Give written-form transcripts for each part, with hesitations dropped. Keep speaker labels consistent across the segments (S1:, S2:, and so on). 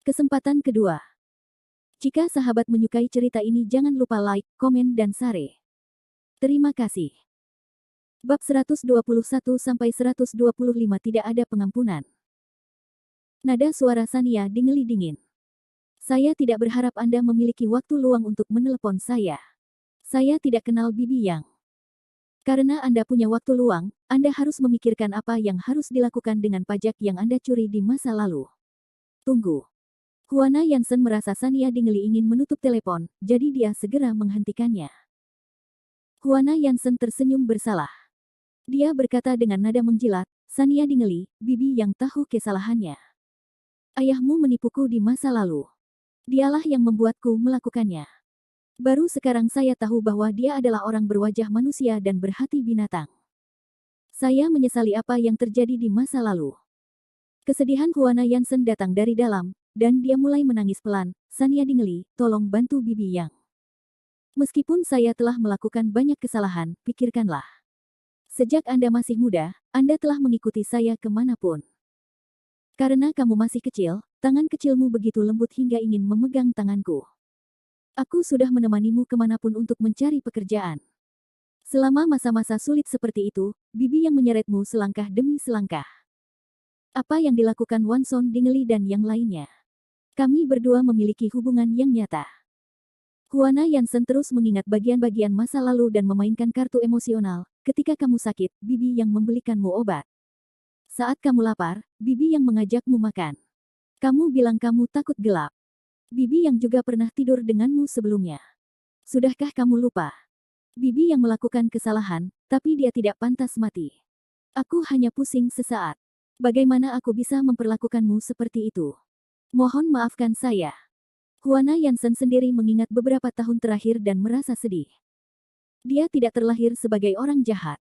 S1: Kesempatan kedua. Jika sahabat menyukai cerita ini jangan lupa like, komen dan share. Terima kasih. Bab 121-125 tidak ada pengampunan. Nada suara Sania Dingley dingin. Saya tidak berharap Anda memiliki waktu luang untuk menelepon saya. Saya tidak kenal Bibi Yang. Karena Anda punya waktu luang, Anda harus memikirkan apa yang harus dilakukan dengan pajak yang Anda curi di masa lalu. Tunggu. Juana Jansen merasa Sania Dingley ingin menutup telepon, jadi dia segera menghentikannya. Juana Jansen tersenyum bersalah. Dia berkata dengan nada menjilat, Sania Dingley, Bibi yang tahu kesalahannya. Ayahmu menipuku di masa lalu. Dialah yang membuatku melakukannya. Baru sekarang saya tahu bahwa dia adalah orang berwajah manusia dan berhati binatang. Saya menyesali apa yang terjadi di masa lalu. Kesedihan Juana Jansen datang dari dalam, dan dia mulai menangis pelan. Sania Dingley, tolong bantu Bibi Yang. Meskipun saya telah melakukan banyak kesalahan, pikirkanlah. Sejak Anda masih muda, Anda telah mengikuti saya kemanapun. Karena kamu masih kecil, tangan kecilmu begitu lembut hingga ingin memegang tanganku. Aku sudah menemanimu kemanapun untuk mencari pekerjaan. Selama masa-masa sulit seperti itu, Bibi yang menyeretmu selangkah demi selangkah. Apa yang dilakukan Wanson Dingley dan yang lainnya? Kami berdua memiliki hubungan yang nyata. Juana Jansen terus mengingat bagian-bagian masa lalu dan memainkan kartu emosional. Ketika kamu sakit, Bibi yang membelikanmu obat. Saat kamu lapar, Bibi yang mengajakmu makan. Kamu bilang kamu takut gelap. Bibi yang juga pernah tidur denganmu sebelumnya. Sudahkah kamu lupa? Bibi yang melakukan kesalahan, tapi dia tidak pantas mati. Aku hanya pusing sesaat. Bagaimana aku bisa memperlakukanmu seperti itu? Mohon maafkan saya. Juana Jansen sendiri mengingat beberapa tahun terakhir dan merasa sedih. Dia tidak terlahir sebagai orang jahat.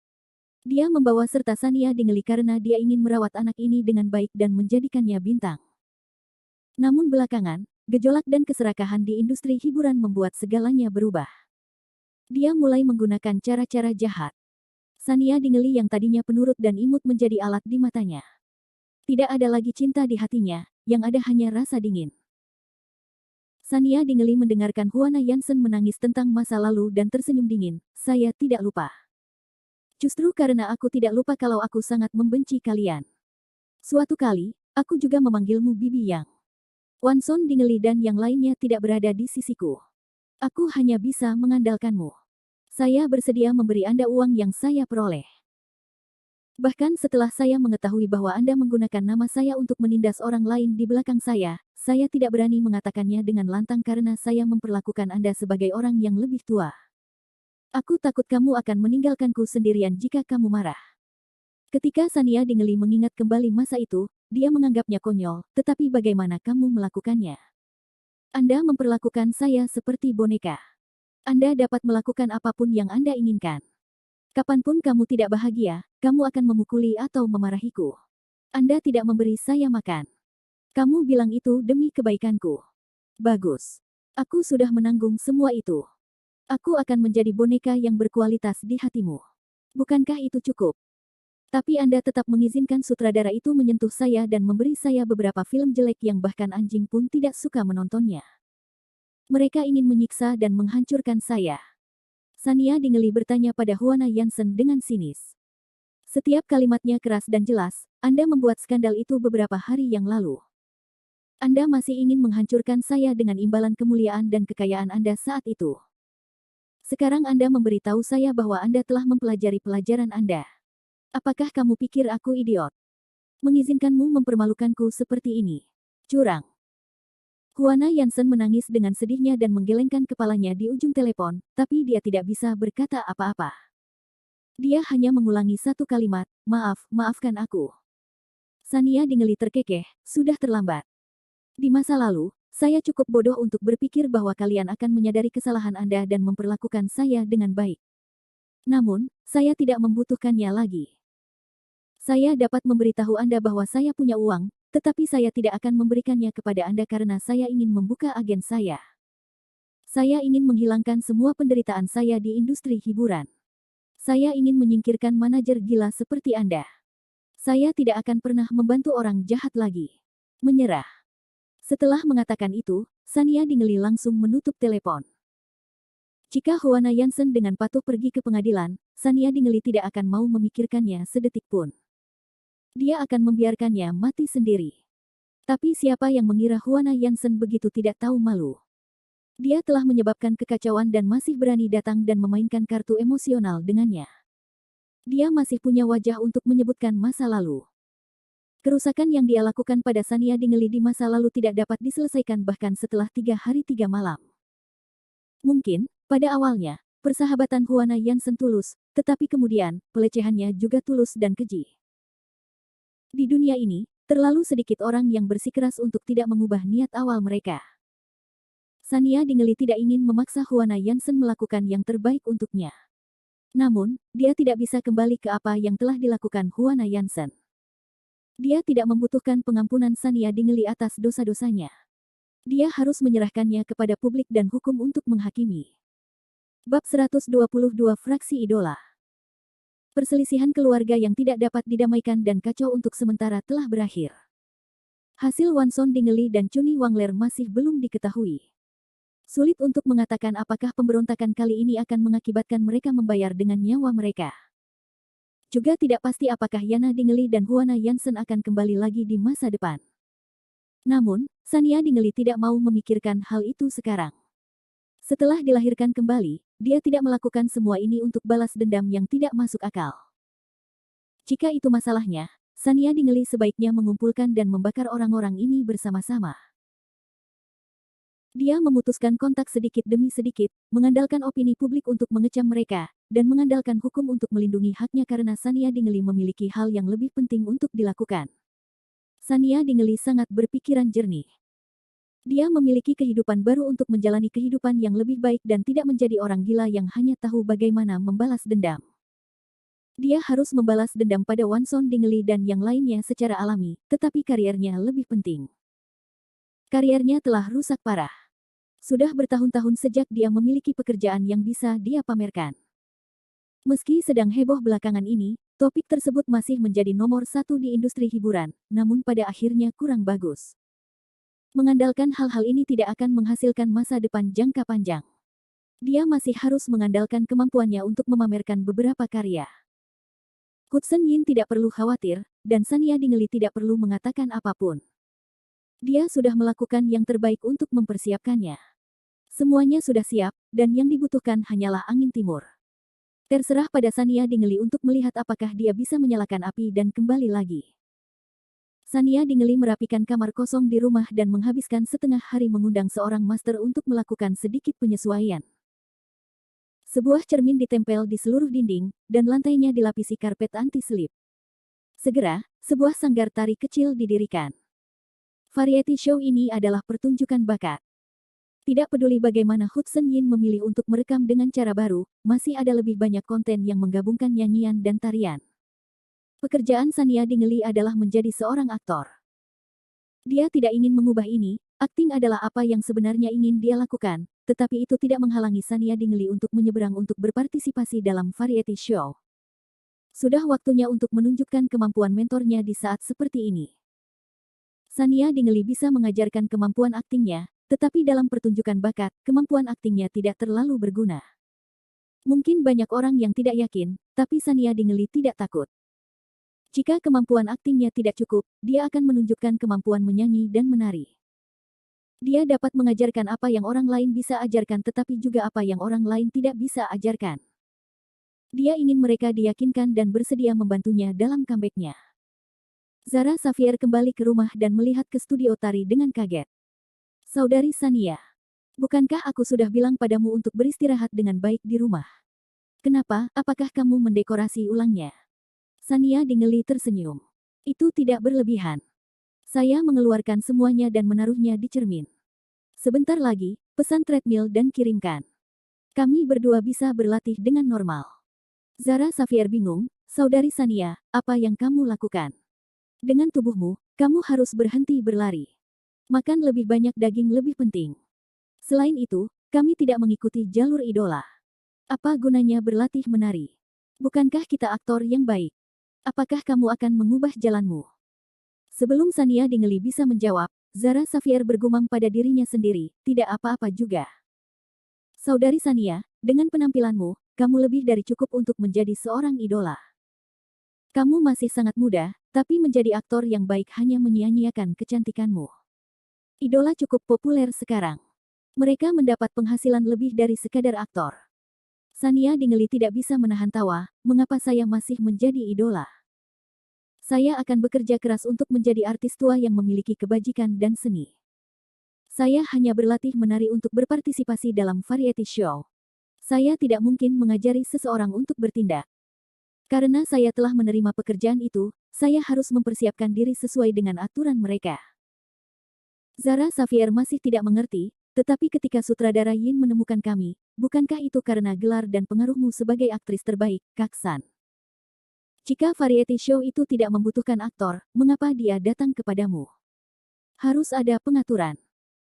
S1: Dia membawa serta Sania Dingley karena dia ingin merawat anak ini dengan baik dan menjadikannya bintang. Namun belakangan, gejolak dan keserakahan di industri hiburan membuat segalanya berubah. Dia mulai menggunakan cara-cara jahat. Sania Dingley yang tadinya penurut dan imut menjadi alat di matanya. Tidak ada lagi cinta di hatinya, yang ada hanya rasa dingin. Sania Dingley mendengarkan Juana Jansen menangis tentang masa lalu dan tersenyum dingin. Saya tidak lupa. Justru karena aku tidak lupa kalau aku sangat membenci kalian. Suatu kali, aku juga memanggilmu Bibi Yang. Wanson Dingley dan yang lainnya tidak berada di sisiku. Aku hanya bisa mengandalkanmu. Saya bersedia memberi Anda uang yang saya peroleh. Bahkan setelah saya mengetahui bahwa Anda menggunakan nama saya untuk menindas orang lain di belakang saya tidak berani mengatakannya dengan lantang karena saya memperlakukan Anda sebagai orang yang lebih tua. Aku takut kamu akan meninggalkanku sendirian jika kamu marah. Ketika Sania Dingley mengingat kembali masa itu, dia menganggapnya konyol, tetapi bagaimana kamu melakukannya? Anda memperlakukan saya seperti boneka. Anda dapat melakukan apapun yang Anda inginkan. Kapanpun kamu tidak bahagia, kamu akan memukuli atau memarahiku. Anda tidak memberi saya makan. Kamu bilang itu demi kebaikanku. Bagus. Aku sudah menanggung semua itu. Aku akan menjadi boneka yang berkualitas di hatimu. Bukankah itu cukup? Tapi Anda tetap mengizinkan sutradara itu menyentuh saya dan memberi saya beberapa film jelek yang bahkan anjing pun tidak suka menontonnya. Mereka ingin menyiksa dan menghancurkan saya. Sania Dingley bertanya pada Juana Jansen dengan sinis. Setiap kalimatnya keras dan jelas. Anda membuat skandal itu beberapa hari yang lalu. Anda masih ingin menghancurkan saya dengan imbalan kemuliaan dan kekayaan Anda saat itu. Sekarang Anda memberitahu saya bahwa Anda telah mempelajari pelajaran Anda. Apakah kamu pikir aku idiot? Mengizinkanmu mempermalukanku seperti ini. Curang. Juana Jansen menangis dengan sedihnya dan menggelengkan kepalanya di ujung telepon, tapi dia tidak bisa berkata apa-apa. Dia hanya mengulangi satu kalimat, maaf, maafkan aku. Sania Dingley terkekeh, sudah terlambat. Di masa lalu, saya cukup bodoh untuk berpikir bahwa kalian akan menyadari kesalahan Anda dan memperlakukan saya dengan baik. Namun, saya tidak membutuhkannya lagi. Saya dapat memberitahu Anda bahwa saya punya uang, tetapi saya tidak akan memberikannya kepada Anda karena saya ingin membuka agen saya. Saya ingin menghilangkan semua penderitaan saya di industri hiburan. Saya ingin menyingkirkan manajer gila seperti Anda. Saya tidak akan pernah membantu orang jahat lagi. Menyerah. Setelah mengatakan itu, Sania Dingeli langsung menutup telepon. Jika Huana Yansen dengan patuh pergi ke pengadilan, Sania Dingeli tidak akan mau memikirkannya sedetik pun. Dia akan membiarkannya mati sendiri. Tapi siapa yang mengira Huana Yansen begitu tidak tahu malu? Dia telah menyebabkan kekacauan dan masih berani datang dan memainkan kartu emosional dengannya. Dia masih punya wajah untuk menyebutkan masa lalu. Kerusakan yang dia lakukan pada Sania Dingeli di masa lalu tidak dapat diselesaikan bahkan setelah 3 hari 3 malam. Mungkin, pada awalnya, persahabatan Huana Yansen tulus, tetapi kemudian, pelecehannya juga tulus dan keji. Di dunia ini, terlalu sedikit orang yang bersikeras untuk tidak mengubah niat awal mereka. Sania Dingeli tidak ingin memaksa Huana Yansen melakukan yang terbaik untuknya. Namun, dia tidak bisa kembali ke apa yang telah dilakukan Huana Yansen. Dia tidak membutuhkan pengampunan Sania Dingeli atas dosa-dosanya. Dia harus menyerahkannya kepada publik dan hukum untuk menghakimi. Bab 122 Fraksi Idola. Perselisihan keluarga yang tidak dapat didamaikan dan kacau untuk sementara telah berakhir. Hasil Wanson Dingeli dan Chuni Wangler masih belum diketahui. Sulit untuk mengatakan apakah pemberontakan kali ini akan mengakibatkan mereka membayar dengan nyawa mereka. Juga tidak pasti apakah Yana Dingeli dan Huana Yansen akan kembali lagi di masa depan. Namun, Sania Dingeli tidak mau memikirkan hal itu sekarang. Setelah dilahirkan kembali, dia tidak melakukan semua ini untuk balas dendam yang tidak masuk akal. Jika itu masalahnya, Sania Dingeli sebaiknya mengumpulkan dan membakar orang-orang ini bersama-sama. Dia memutuskan kontak sedikit demi sedikit, mengandalkan opini publik untuk mengecam mereka, dan mengandalkan hukum untuk melindungi haknya karena Sania Dingeli memiliki hal yang lebih penting untuk dilakukan. Sania Dingeli sangat berpikiran jernih. Dia memiliki kehidupan baru untuk menjalani kehidupan yang lebih baik dan tidak menjadi orang gila yang hanya tahu bagaimana membalas dendam. Dia harus membalas dendam pada Wanson Dingeli dan yang lainnya secara alami, tetapi kariernya lebih penting. Kariernya telah rusak parah. Sudah bertahun-tahun sejak dia memiliki pekerjaan yang bisa dia pamerkan. Meski sedang heboh belakangan ini, topik tersebut masih menjadi nomor 1 di industri hiburan, namun pada akhirnya kurang bagus. Mengandalkan hal-hal ini tidak akan menghasilkan masa depan jangka panjang. Dia masih harus mengandalkan kemampuannya untuk memamerkan beberapa karya. Hudson Yin tidak perlu khawatir, dan Sania Dingeli tidak perlu mengatakan apapun. Dia sudah melakukan yang terbaik untuk mempersiapkannya. Semuanya sudah siap, dan yang dibutuhkan hanyalah angin timur. Terserah pada Sania Dingeli untuk melihat apakah dia bisa menyalakan api dan kembali lagi. Sania Dingeli merapikan kamar kosong di rumah dan menghabiskan setengah hari mengundang seorang master untuk melakukan sedikit penyesuaian. Sebuah cermin ditempel di seluruh dinding, dan lantainya dilapisi karpet anti-selip. Segera, sebuah sanggar tari kecil didirikan. Variety show ini adalah pertunjukan bakat. Tidak peduli bagaimana Hudson Yin memilih untuk merekam dengan cara baru, masih ada lebih banyak konten yang menggabungkan nyanyian dan tarian. Pekerjaan Sania Dingeli adalah menjadi seorang aktor. Dia tidak ingin mengubah ini, akting adalah apa yang sebenarnya ingin dia lakukan, tetapi itu tidak menghalangi Sania Dingeli untuk menyeberang untuk berpartisipasi dalam variety show. Sudah waktunya untuk menunjukkan kemampuan mentornya di saat seperti ini. Sania Dingeli bisa mengajarkan kemampuan aktingnya, tetapi dalam pertunjukan bakat, kemampuan aktingnya tidak terlalu berguna. Mungkin banyak orang yang tidak yakin, tapi Sania Dingeli tidak takut. Jika kemampuan aktingnya tidak cukup, dia akan menunjukkan kemampuan menyanyi dan menari. Dia dapat mengajarkan apa yang orang lain bisa ajarkan tetapi juga apa yang orang lain tidak bisa ajarkan. Dia ingin mereka diyakinkan dan bersedia membantunya dalam comeback-nya. Zara Xavier kembali ke rumah dan melihat ke studio tari dengan kaget. Saudari Sania, bukankah aku sudah bilang padamu untuk beristirahat dengan baik di rumah? Kenapa, apakah kamu mendekorasi ulangnya? Sania Dingeli tersenyum. Itu tidak berlebihan. Saya mengeluarkan semuanya dan menaruhnya di cermin. Sebentar lagi, pesan treadmill dan kirimkan. Kami berdua bisa berlatih dengan normal. Zara Xavier bingung, Saudari Sania, apa yang kamu lakukan? Dengan tubuhmu, kamu harus berhenti berlari. Makan lebih banyak daging lebih penting. Selain itu, kami tidak mengikuti jalur idola. Apa gunanya berlatih menari? Bukankah kita aktor yang baik? Apakah kamu akan mengubah jalanmu? Sebelum Sania Dingeli bisa menjawab, Zara Xavier bergumam pada dirinya sendiri, tidak apa-apa juga. Saudari Sania, dengan penampilanmu, kamu lebih dari cukup untuk menjadi seorang idola. Kamu masih sangat muda, tapi menjadi aktor yang baik hanya menyia-nyiakan kecantikanmu. Idola cukup populer sekarang. Mereka mendapat penghasilan lebih dari sekadar aktor. Sania Dingeli tidak bisa menahan tawa, mengapa saya masih menjadi idola? Saya akan bekerja keras untuk menjadi artis tua yang memiliki kebajikan dan seni. Saya hanya berlatih menari untuk berpartisipasi dalam variety show. Saya tidak mungkin mengajari seseorang untuk bertindak. Karena saya telah menerima pekerjaan itu, saya harus mempersiapkan diri sesuai dengan aturan mereka. Zara Xavier masih tidak mengerti, tetapi ketika sutradara Yin menemukan kami, bukankah itu karena gelar dan pengaruhmu sebagai aktris terbaik, Kak San? Jika variety show itu tidak membutuhkan aktor, mengapa dia datang kepadamu? Harus ada pengaturan.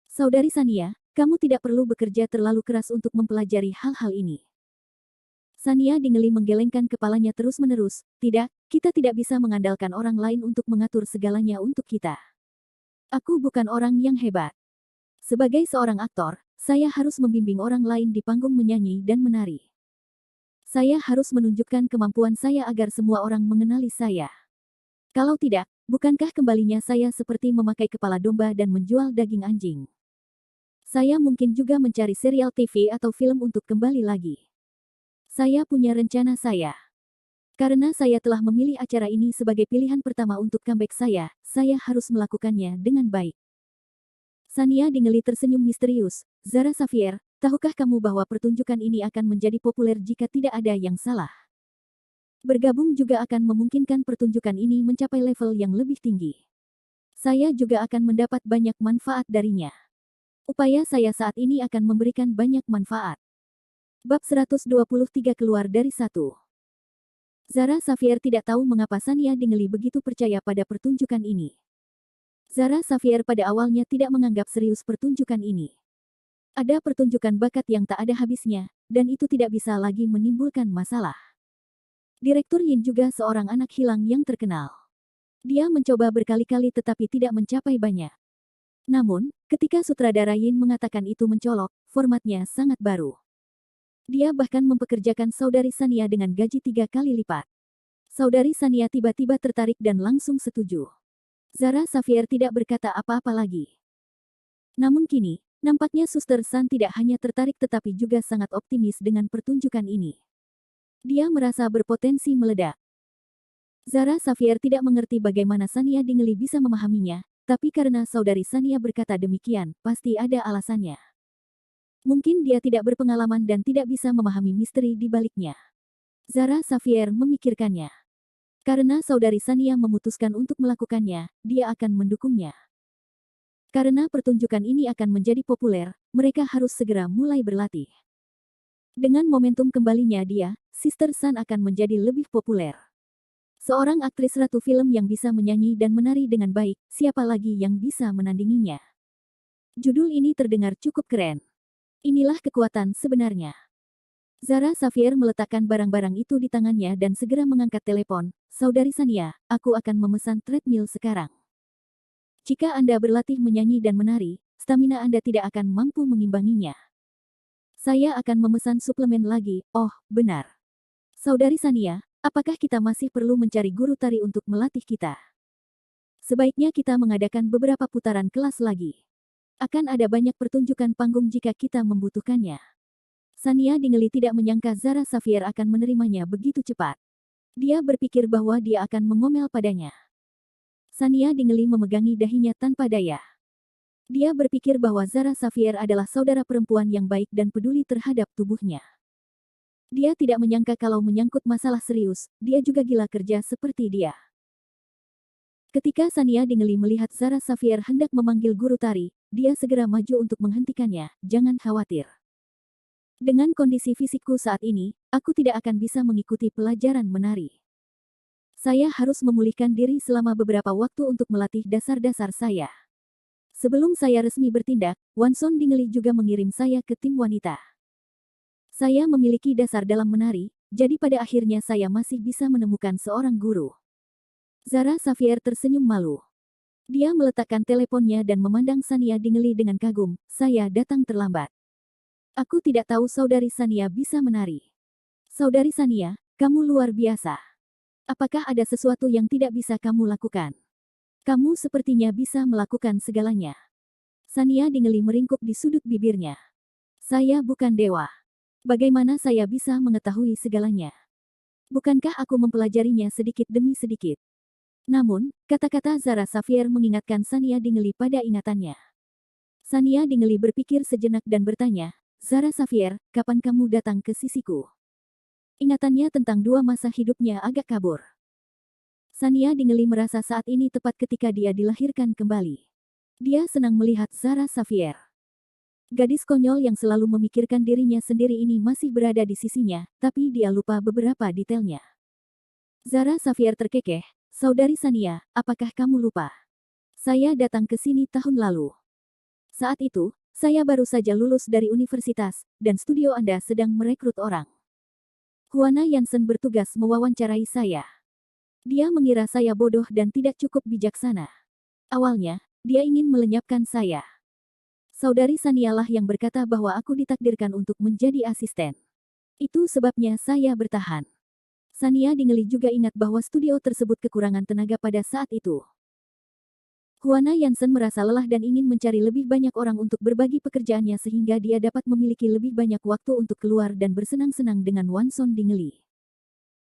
S1: Saudari Sania, kamu tidak perlu bekerja terlalu keras untuk mempelajari hal-hal ini. Sania Dingeli menggelengkan kepalanya terus-menerus, tidak, kita tidak bisa mengandalkan orang lain untuk mengatur segalanya untuk kita. Aku bukan orang yang hebat. Sebagai seorang aktor, saya harus membimbing orang lain di panggung menyanyi dan menari. Saya harus menunjukkan kemampuan saya agar semua orang mengenali saya. Kalau tidak, bukankah kembalinya saya seperti memakai kepala domba dan menjual daging anjing? Saya mungkin juga mencari serial TV atau film untuk kembali lagi. Saya punya rencana saya. Karena saya telah memilih acara ini sebagai pilihan pertama untuk comeback saya harus melakukannya dengan baik. Sania Dingeli tersenyum misterius. Zara Xavier, tahukah kamu bahwa pertunjukan ini akan menjadi populer jika tidak ada yang salah? Bergabung juga akan memungkinkan pertunjukan ini mencapai level yang lebih tinggi. Saya juga akan mendapat banyak manfaat darinya. Upaya saya saat ini akan memberikan banyak manfaat. Bab 123 keluar dari 1. Zara Xavier tidak tahu mengapa Sania Dingeli begitu percaya pada pertunjukan ini. Zara Xavier pada awalnya tidak menganggap serius pertunjukan ini. Ada pertunjukan bakat yang tak ada habisnya, dan itu tidak bisa lagi menimbulkan masalah. Direktur Yin juga seorang anak hilang yang terkenal. Dia mencoba berkali-kali tetapi tidak mencapai banyak. Namun, ketika sutradara Yin mengatakan itu mencolok, formatnya sangat baru. Dia bahkan mempekerjakan saudari Sania dengan gaji 3 kali lipat. Saudari Sania tiba-tiba tertarik dan langsung setuju. Zara Xavier tidak berkata apa-apa lagi. Namun kini, nampaknya Suster San tidak hanya tertarik tetapi juga sangat optimis dengan pertunjukan ini. Dia merasa berpotensi meledak. Zara Xavier tidak mengerti bagaimana Sania Dingeli bisa memahaminya, tapi karena saudari Sania berkata demikian, pasti ada alasannya. Mungkin dia tidak berpengalaman dan tidak bisa memahami misteri di baliknya. Zara Xavier memikirkannya. Karena saudari Sania memutuskan untuk melakukannya, dia akan mendukungnya. Karena pertunjukan ini akan menjadi populer, mereka harus segera mulai berlatih. Dengan momentum kembalinya dia, Sister San akan menjadi lebih populer. Seorang aktris ratu film yang bisa menyanyi dan menari dengan baik, siapa lagi yang bisa menandinginya? Judul ini terdengar cukup keren. Inilah kekuatan sebenarnya. Zara Xavier meletakkan barang-barang itu di tangannya dan segera mengangkat telepon. Saudari Sania, aku akan memesan treadmill sekarang. Jika Anda berlatih menyanyi dan menari, stamina Anda tidak akan mampu mengimbanginya. Saya akan memesan suplemen lagi, oh, benar. Saudari Sania, apakah kita masih perlu mencari guru tari untuk melatih kita? Sebaiknya kita mengadakan beberapa putaran kelas lagi. Akan ada banyak pertunjukan panggung jika kita membutuhkannya. Sania Dingeli tidak menyangka Zara Xavier akan menerimanya begitu cepat. Dia berpikir bahwa dia akan mengomel padanya. Sania Dingeli memegangi dahinya tanpa daya. Dia berpikir bahwa Zara Xavier adalah saudara perempuan yang baik dan peduli terhadap tubuhnya. Dia tidak menyangka kalau menyangkut masalah serius, dia juga gila kerja seperti dia. Ketika Sania Dingeli melihat Zara Xavier hendak memanggil guru tari, dia segera maju untuk menghentikannya, jangan khawatir. Dengan kondisi fisikku saat ini, aku tidak akan bisa mengikuti pelajaran menari. Saya harus memulihkan diri selama beberapa waktu untuk melatih dasar-dasar saya. Sebelum saya resmi bertindak, Wanson Dingeli juga mengirim saya ke tim wanita. Saya memiliki dasar dalam menari, jadi pada akhirnya saya masih bisa menemukan seorang guru. Zara Xavier tersenyum malu. Dia meletakkan teleponnya dan memandang Sania Dingeli dengan kagum. Saya datang terlambat. Aku tidak tahu saudari Sania bisa menari. Saudari Sania, kamu luar biasa. Apakah ada sesuatu yang tidak bisa kamu lakukan? Kamu sepertinya bisa melakukan segalanya. Sania Dingeli meringkuk di sudut bibirnya. Saya bukan dewa. Bagaimana saya bisa mengetahui segalanya? Bukankah aku mempelajarinya sedikit demi sedikit? Namun, kata-kata Zara Xavier mengingatkan Sania Dingeli pada ingatannya. Sania Dingeli berpikir sejenak dan bertanya, Zara Xavier, kapan kamu datang ke sisiku? Ingatannya tentang dua masa hidupnya agak kabur. Sania Dingeli merasa saat ini tepat ketika dia dilahirkan kembali. Dia senang melihat Zara Xavier. Gadis konyol yang selalu memikirkan dirinya sendiri ini masih berada di sisinya, tapi dia lupa beberapa detailnya. Zara Xavier terkekeh, Saudari Sania, apakah kamu lupa? Saya datang ke sini tahun lalu. Saat itu, saya baru saja lulus dari universitas, dan studio Anda sedang merekrut orang. Juana Yansen bertugas mewawancarai saya. Dia mengira saya bodoh dan tidak cukup bijaksana. Awalnya, dia ingin melenyapkan saya. Saudari Sanialah yang berkata bahwa aku ditakdirkan untuk menjadi asisten. Itu sebabnya saya bertahan. Sania Dingeli juga ingat bahwa studio tersebut kekurangan tenaga pada saat itu. Juana Yansen merasa lelah dan ingin mencari lebih banyak orang untuk berbagi pekerjaannya sehingga dia dapat memiliki lebih banyak waktu untuk keluar dan bersenang-senang dengan Wanson Dingeli.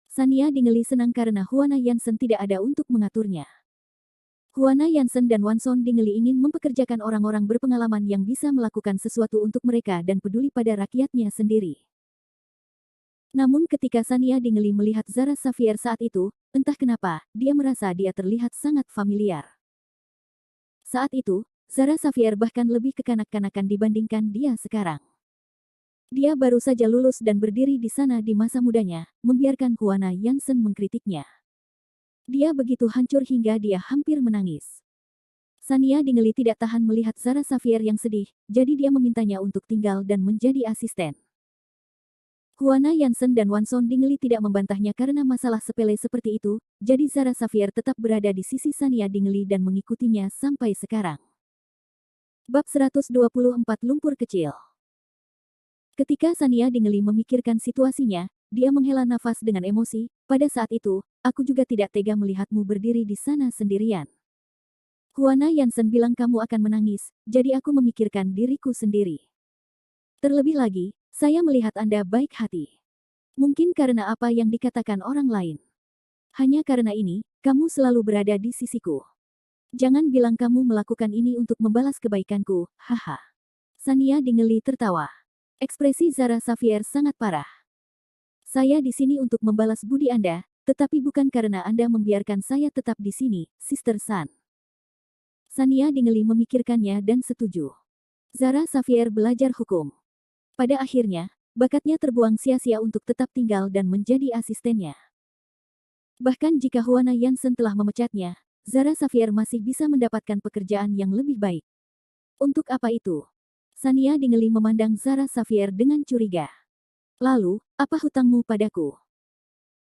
S1: Sania Dingeli senang karena Juana Yansen tidak ada untuk mengaturnya. Juana Yansen dan Wanson Dingeli ingin mempekerjakan orang-orang berpengalaman yang bisa melakukan sesuatu untuk mereka dan peduli pada rakyatnya sendiri. Namun ketika Sania Dingeli melihat Zara Xavier saat itu, entah kenapa, dia merasa dia terlihat sangat familiar. Saat itu, Zara Xavier bahkan lebih kekanak-kanakan dibandingkan dia sekarang. Dia baru saja lulus dan berdiri di sana di masa mudanya, membiarkan Juana Yansen mengkritiknya. Dia begitu hancur hingga dia hampir menangis. Sania Dingeli tidak tahan melihat Zara Xavier yang sedih, jadi dia memintanya untuk tinggal dan menjadi asisten. Juana Yansen dan Wanson Dingeli tidak membantahnya karena masalah sepele seperti itu, jadi Zara Xavier tetap berada di sisi Sania Dingeli dan mengikutinya sampai sekarang. Bab 124 Lumpur Kecil. Ketika Sania Dingeli memikirkan situasinya, dia menghela nafas dengan emosi. Pada saat itu, aku juga tidak tega melihatmu berdiri di sana sendirian. Juana Yansen bilang kamu akan menangis, jadi aku memikirkan diriku sendiri. Terlebih lagi, saya melihat Anda baik hati. Mungkin karena apa yang dikatakan orang lain. Hanya karena ini, kamu selalu berada di sisiku. Jangan bilang kamu melakukan ini untuk membalas kebaikanku, haha. Sania Dingeli tertawa. Ekspresi Zara Xavier sangat parah. Saya di sini untuk membalas budi Anda, tetapi bukan karena Anda membiarkan saya tetap di sini, Sister San. Sania Dingeli memikirkannya dan setuju. Zara Xavier belajar hukum. Pada akhirnya, bakatnya terbuang sia-sia untuk tetap tinggal dan menjadi asistennya. Bahkan jika Juana Yansen telah memecatnya, Zara Xavier masih bisa mendapatkan pekerjaan yang lebih baik. Untuk apa itu? Sania Dingeli memandang Zara Xavier dengan curiga. Lalu, apa hutangmu padaku?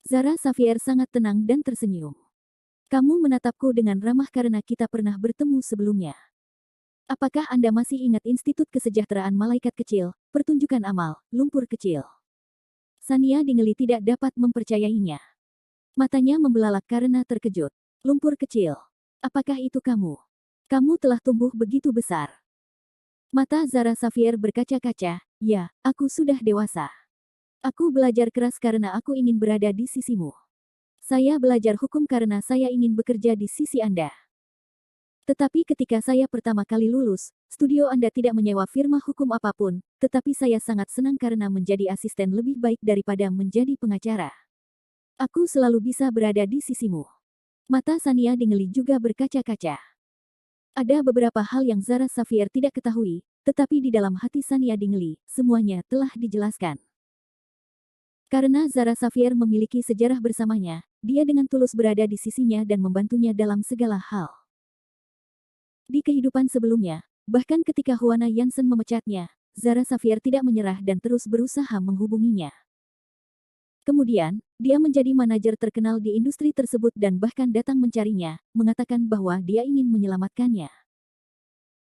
S1: Zara Xavier sangat tenang dan tersenyum. Kamu menatapku dengan ramah karena kita pernah bertemu sebelumnya. Apakah Anda masih ingat Institut Kesejahteraan Malaikat Kecil, pertunjukan amal, lumpur kecil? Sania Dingeli tidak dapat mempercayainya. Matanya membelalak karena terkejut. Lumpur kecil. Apakah itu kamu? Kamu telah tumbuh begitu besar. Mata Zara Xavier berkaca-kaca. Ya, aku sudah dewasa. Aku belajar keras karena aku ingin berada di sisimu. Saya belajar hukum karena saya ingin bekerja di sisi Anda. Tetapi ketika saya pertama kali lulus, studio Anda tidak menyewa firma hukum apapun, tetapi saya sangat senang karena menjadi asisten lebih baik daripada menjadi pengacara. Aku selalu bisa berada di sisimu. Mata Sania Dingeli juga berkaca-kaca. Ada beberapa hal yang Zara Xavier tidak ketahui, tetapi di dalam hati Sania Dingeli, semuanya telah dijelaskan. Karena Zara Xavier memiliki sejarah bersamanya, dia dengan tulus berada di sisinya dan membantunya dalam segala hal. Di kehidupan sebelumnya, bahkan ketika Juana Yansen memecatnya, Zara Xavier tidak menyerah dan terus berusaha menghubunginya. Kemudian, dia menjadi manajer terkenal di industri tersebut dan bahkan datang mencarinya, mengatakan bahwa dia ingin menyelamatkannya.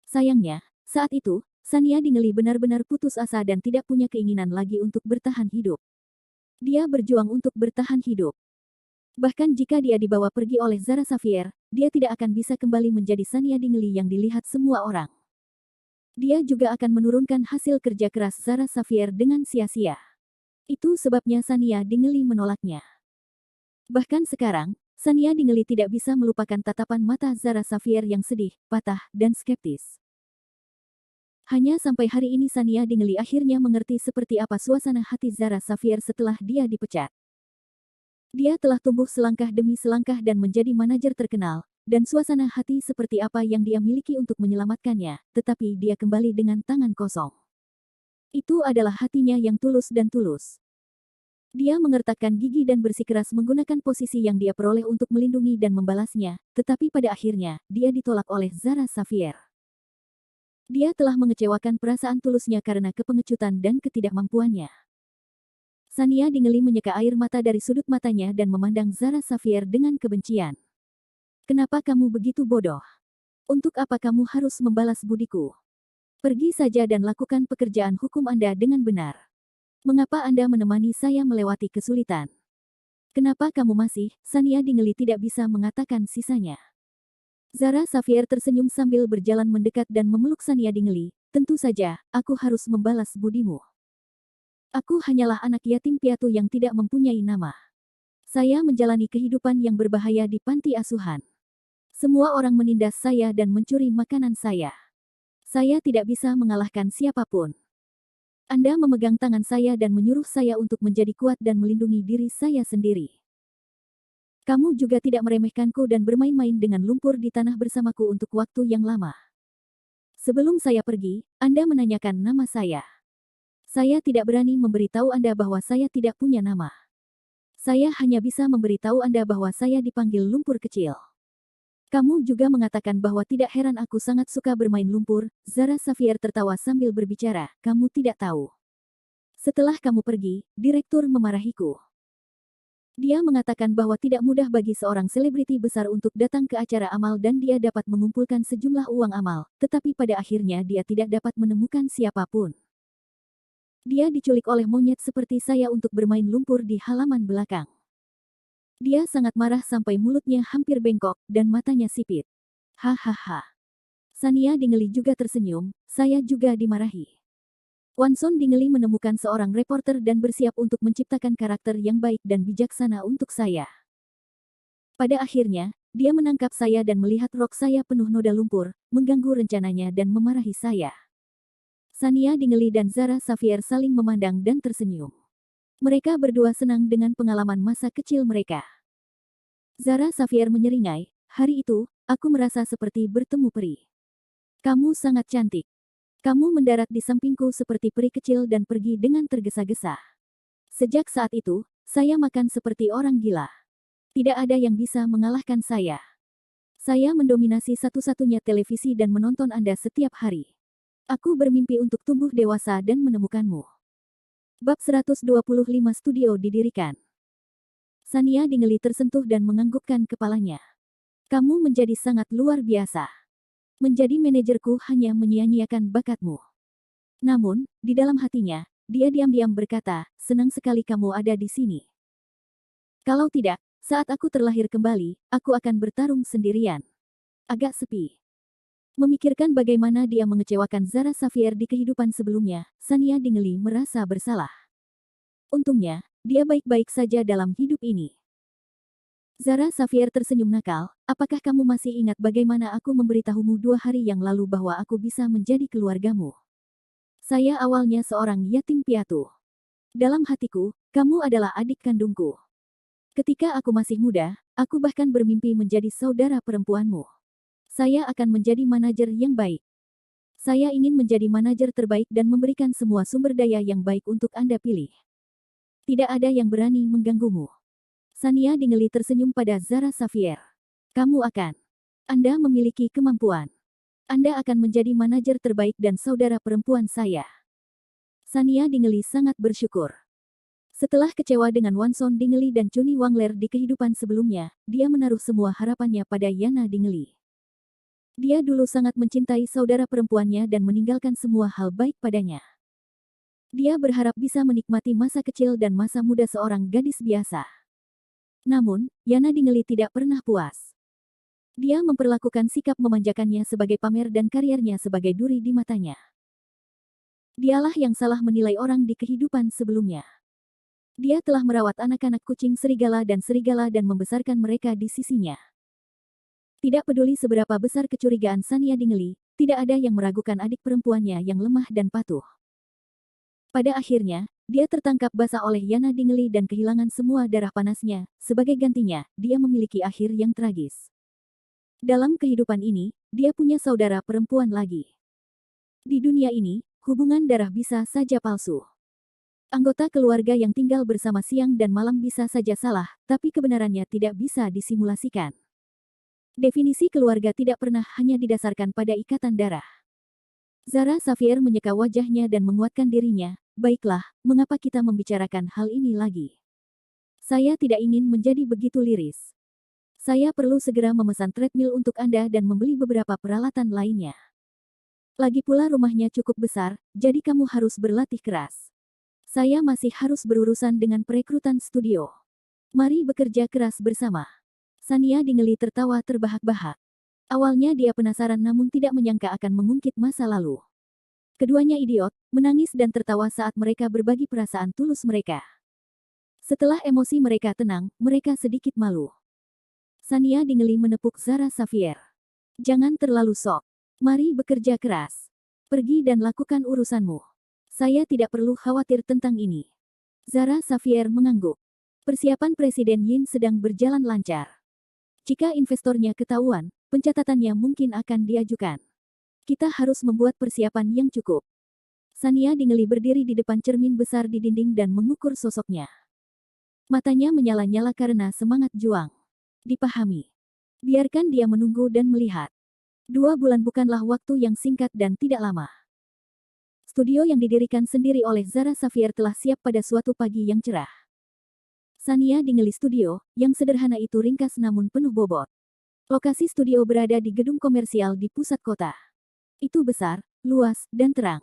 S1: Sayangnya, saat itu, Sania Dingeli benar-benar putus asa dan tidak punya keinginan lagi untuk bertahan hidup. Dia berjuang untuk bertahan hidup. Bahkan jika dia dibawa pergi oleh Zara Xavier, dia tidak akan bisa kembali menjadi Sania Dingeli yang dilihat semua orang. Dia juga akan menurunkan hasil kerja keras Zara Xavier dengan sia-sia. Itu sebabnya Sania Dingeli menolaknya. Bahkan sekarang, Sania Dingeli tidak bisa melupakan tatapan mata Zara Xavier yang sedih, patah, dan skeptis. Hanya sampai hari ini Sania Dingeli akhirnya mengerti seperti apa suasana hati Zara Xavier setelah dia dipecat. Dia telah tumbuh selangkah demi selangkah dan menjadi manajer terkenal, dan suasana hati seperti apa yang dia miliki untuk menyelamatkannya, tetapi dia kembali dengan tangan kosong. Itu adalah hatinya yang tulus dan tulus. Dia mengertakkan gigi dan bersikeras menggunakan posisi yang dia peroleh untuk melindungi dan membalasnya, tetapi pada akhirnya, dia ditolak oleh Zara Xavier. Dia telah mengecewakan perasaan tulusnya karena kepengecutan dan ketidakmampuannya. Sania Dingeli menyeka air mata dari sudut matanya dan memandang Zara Xavier dengan kebencian. Kenapa kamu begitu bodoh? Untuk apa kamu harus membalas budiku? Pergi saja dan lakukan pekerjaan hukum Anda dengan benar. Mengapa Anda menemani saya melewati kesulitan? Kenapa kamu masih, Sania Dingeli tidak bisa mengatakan sisanya. Zara Xavier tersenyum sambil berjalan mendekat dan memeluk Sania Dingeli. Tentu saja, aku harus membalas budimu. Aku hanyalah anak yatim piatu yang tidak mempunyai nama. Saya menjalani kehidupan yang berbahaya di panti asuhan. Semua orang menindas saya dan mencuri makanan saya. Saya tidak bisa mengalahkan siapapun. Anda memegang tangan saya dan menyuruh saya untuk menjadi kuat dan melindungi diri saya sendiri. Kamu juga tidak meremehkanku dan bermain-main dengan lumpur di tanah bersamaku untuk waktu yang lama. Sebelum saya pergi, Anda menanyakan nama saya. Saya tidak berani memberitahu Anda bahwa saya tidak punya nama. Saya hanya bisa memberitahu Anda bahwa saya dipanggil lumpur kecil. Kamu juga mengatakan bahwa tidak heran aku sangat suka bermain lumpur. Zara Xavier tertawa sambil berbicara, kamu tidak tahu. Setelah kamu pergi, direktur memarahiku. Dia mengatakan bahwa tidak mudah bagi seorang selebriti besar untuk datang ke acara amal dan dia dapat mengumpulkan sejumlah uang amal, tetapi pada akhirnya dia tidak dapat menemukan siapapun. Dia diculik oleh monyet seperti saya untuk bermain lumpur di halaman belakang. Dia sangat marah sampai mulutnya hampir bengkok dan matanya sipit. Hahaha. Sania Dingeli juga tersenyum, saya juga dimarahi. Wanson Dingeli menemukan seorang reporter dan bersiap untuk menciptakan karakter yang baik dan bijaksana untuk saya. Pada akhirnya, dia menangkap saya dan melihat rok saya penuh noda lumpur, mengganggu rencananya dan memarahi saya. Sania Dingeli dan Zara Xavier saling memandang dan tersenyum. Mereka berdua senang dengan pengalaman masa kecil mereka. Zara Xavier menyeringai, hari itu, aku merasa seperti bertemu peri. Kamu sangat cantik. Kamu mendarat di sampingku seperti peri kecil dan pergi dengan tergesa-gesa. Sejak saat itu, saya makan seperti orang gila. Tidak ada yang bisa mengalahkan saya. Saya mendominasi satu-satunya televisi dan menonton Anda setiap hari. Aku bermimpi untuk tumbuh dewasa dan menemukanmu. Bab 125 Studio didirikan. Sania Dingeli tersentuh dan menganggukkan kepalanya. Kamu menjadi sangat luar biasa. Menjadi manajerku hanya menyia-nyiakan bakatmu. Namun, di dalam hatinya, dia diam-diam berkata, senang sekali kamu ada di sini. Kalau tidak, saat aku terlahir kembali, aku akan bertarung sendirian. Agak sepi. Memikirkan bagaimana dia mengecewakan Zara Xavier di kehidupan sebelumnya, Sania Dingeli merasa bersalah. Untungnya, dia baik-baik saja dalam hidup ini. Zara Xavier tersenyum nakal, apakah kamu masih ingat bagaimana aku memberitahumu 2 hari yang lalu bahwa aku bisa menjadi keluargamu? Saya awalnya seorang yatim piatu. Dalam hatiku, kamu adalah adik kandungku. Ketika aku masih muda, aku bahkan bermimpi menjadi saudara perempuanmu. Saya akan menjadi manajer yang baik. Saya ingin menjadi manajer terbaik dan memberikan semua sumber daya yang baik untuk Anda pilih. Tidak ada yang berani mengganggumu. Sania Dingeli tersenyum pada Zara Xavier. Kamu akan. Anda memiliki kemampuan. Anda akan menjadi manajer terbaik dan saudara perempuan saya. Sania Dingeli sangat bersyukur. Setelah kecewa dengan Wanson Dingeli dan Chuni Wangler di kehidupan sebelumnya, dia menaruh semua harapannya pada Yana Dingeli. Dia dulu sangat mencintai saudara perempuannya dan meninggalkan semua hal baik padanya. Dia berharap bisa menikmati masa kecil dan masa muda seorang gadis biasa. Namun, Yana Dingeli tidak pernah puas. Dia memperlakukan sikap memanjakannya sebagai pamer dan karirnya sebagai duri di matanya. Dialah yang salah menilai orang di kehidupan sebelumnya. Dia telah merawat anak-anak kucing serigala dan membesarkan mereka di sisinya. Tidak peduli seberapa besar kecurigaan Sania Dingeli, tidak ada yang meragukan adik perempuannya yang lemah dan patuh. Pada akhirnya, dia tertangkap basah oleh Yana Dingeli dan kehilangan semua darah panasnya. Sebagai gantinya, dia memiliki akhir yang tragis. Dalam kehidupan ini, dia punya saudara perempuan lagi. Di dunia ini, hubungan darah bisa saja palsu. Anggota keluarga yang tinggal bersama siang dan malam bisa saja salah, tapi kebenarannya tidak bisa disimulasikan. Definisi keluarga tidak pernah hanya didasarkan pada ikatan darah. Zara Xavier menyeka wajahnya dan menguatkan dirinya. Baiklah, mengapa kita membicarakan hal ini lagi? Saya tidak ingin menjadi begitu liris. Saya perlu segera memesan treadmill untuk Anda dan membeli beberapa peralatan lainnya. Lagi pula rumahnya cukup besar, jadi kamu harus berlatih keras. Saya masih harus berurusan dengan perekrutan studio. Mari bekerja keras bersama. Sania Dingeli tertawa terbahak-bahak. Awalnya dia penasaran namun tidak menyangka akan mengungkit masa lalu. Keduanya idiot, menangis dan tertawa saat mereka berbagi perasaan tulus mereka. Setelah emosi mereka tenang, mereka sedikit malu. Sania Dingeli menepuk Zara Xavier. Jangan terlalu sok. Mari bekerja keras. Pergi dan lakukan urusanmu. Saya tidak perlu khawatir tentang ini. Zara Xavier mengangguk. Persiapan Presiden Yin sedang berjalan lancar. Jika investornya ketahuan, pencatatannya mungkin akan diajukan. Kita harus membuat persiapan yang cukup. Sania Dingeli berdiri di depan cermin besar di dinding dan mengukur sosoknya. Matanya menyala-nyala karena semangat juang. Dipahami. Biarkan dia menunggu dan melihat. 2 bulan bukanlah waktu yang singkat dan tidak lama. Studio yang didirikan sendiri oleh Zara Xavier telah siap pada suatu pagi yang cerah. Sania Dingeli Studio, yang sederhana itu ringkas namun penuh bobot. Lokasi studio berada di gedung komersial di pusat kota. Itu besar, luas, dan terang.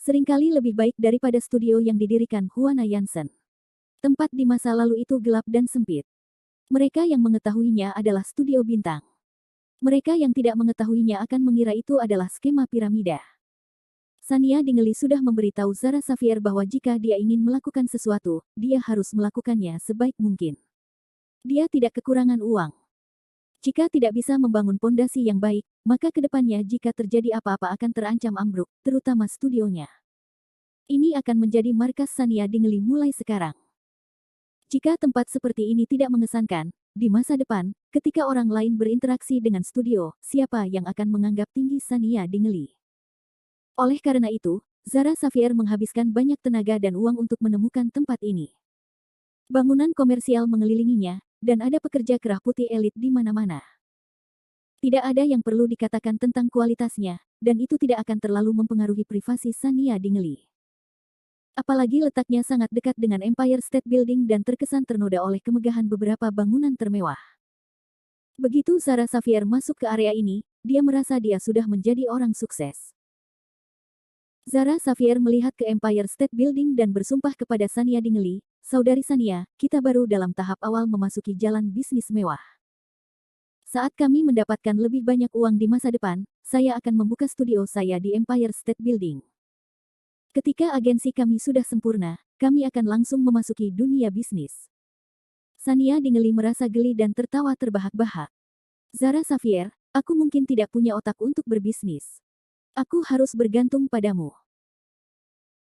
S1: Seringkali lebih baik daripada studio yang didirikan Huana Yansen. Tempat di masa lalu itu gelap dan sempit. Mereka yang mengetahuinya adalah studio bintang. Mereka yang tidak mengetahuinya akan mengira itu adalah skema piramida. Sania Dingeli sudah memberitahu Zara Xavier bahwa jika dia ingin melakukan sesuatu, dia harus melakukannya sebaik mungkin. Dia tidak kekurangan uang. Jika tidak bisa membangun pondasi yang baik, maka kedepannya jika terjadi apa-apa akan terancam ambruk, terutama studionya. Ini akan menjadi markas Sania Dingeli mulai sekarang. Jika tempat seperti ini tidak mengesankan, di masa depan, ketika orang lain berinteraksi dengan studio, siapa yang akan menganggap tinggi Sania Dingeli? Oleh karena itu, Zara Xavier menghabiskan banyak tenaga dan uang untuk menemukan tempat ini. Bangunan komersial mengelilinginya, dan ada pekerja kerah putih elit di mana-mana. Tidak ada yang perlu dikatakan tentang kualitasnya, dan itu tidak akan terlalu mempengaruhi privasi Sania Dingeli. Apalagi letaknya sangat dekat dengan Empire State Building dan terkesan ternoda oleh kemegahan beberapa bangunan termewah. Begitu Zara Xavier masuk ke area ini, dia merasa dia sudah menjadi orang sukses. Zara Xavier melihat ke Empire State Building dan bersumpah kepada Sania Dingeli, "Saudari Sania, kita baru dalam tahap awal memasuki jalan bisnis mewah. Saat kami mendapatkan lebih banyak uang di masa depan, saya akan membuka studio saya di Empire State Building. Ketika agensi kami sudah sempurna, kami akan langsung memasuki dunia bisnis." Sania Dingeli merasa geli dan tertawa terbahak-bahak. "Zara Xavier, aku mungkin tidak punya otak untuk berbisnis. Aku harus bergantung padamu.